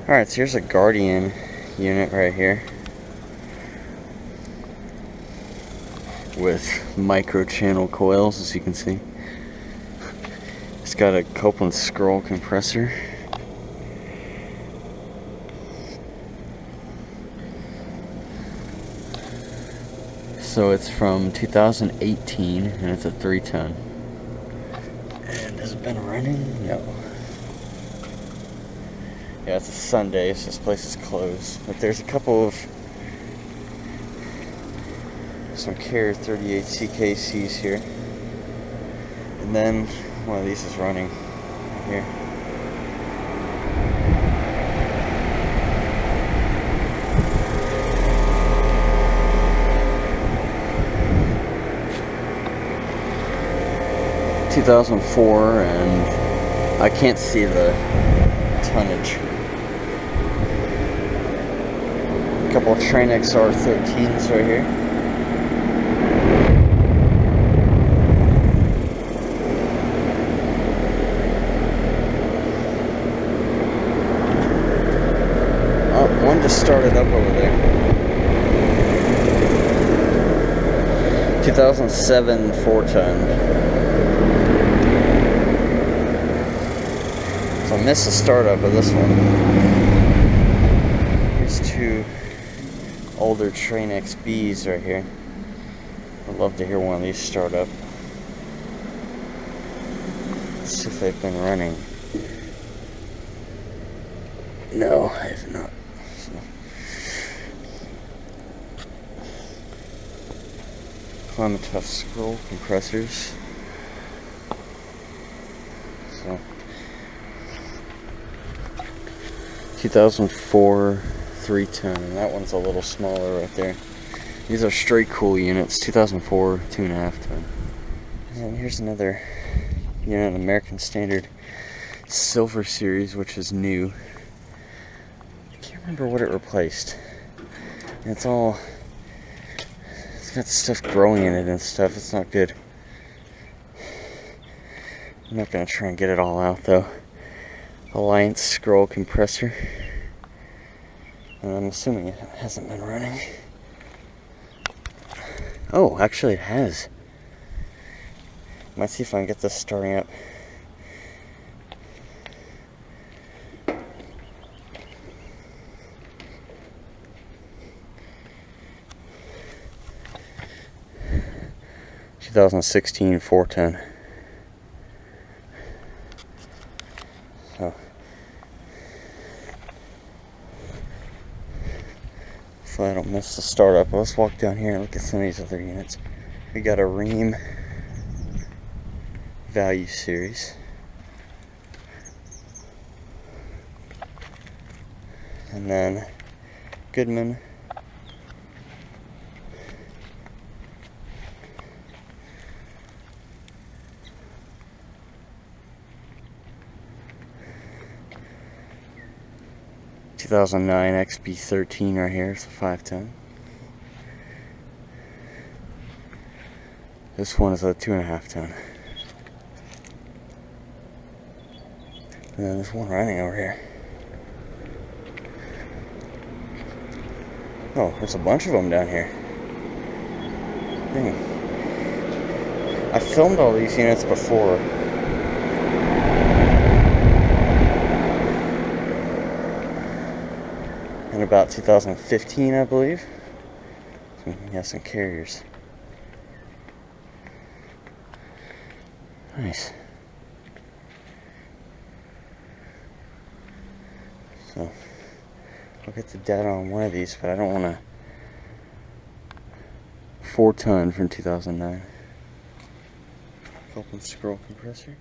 Alright, so here's a Guardian unit right here with micro channel coils, as you can see. It's got a Copeland scroll compressor. So it's from 2018 and it's a 3-ton. And has it been running? No. Yeah, it's a Sunday, so this place is closed. But there's a couple of some Carrier 38 CKCs here. And then one of these is running here. ...2004, and I can't see the tonnage. A couple of Tranex R13s right here. Oh, one just started up over there. 2007 4-ton. So I missed the startup of this one. Here's two older Tranex Bs right here. I'd love to hear one of these start up. Let's see if they've been running. No, I have not. So. Climatuf scroll compressors. So 2004 3-ton, and that one's a little smaller right there. These are straight cool units, 2004 2.5-ton. And here's another unit, an American Standard Silver Series, which is new. I can't remember what it replaced. It's got stuff growing in it and stuff. It's not good. I'm not gonna try and get it all out though. Alliance scroll compressor. And I'm assuming it hasn't been running. Oh, actually it has. Might see if I can get this starting up. ...2016 4-ton. So hopefully I don't miss the startup. Let's walk down here and look at some of these other units. We got a Ream Value Series. And then Goodman. ...2009 XB13 right here. It's a 5-ton. This one is a 2.5-ton. And then there's one running over here. Oh, there's a bunch of them down here. Dang. I filmed all these units before. In about 2015, I believe. Yeah, some Carriers. Nice. So, I'll get the data on one of these, but I don't want a 4-ton from 2009. Copeland scroll compressor.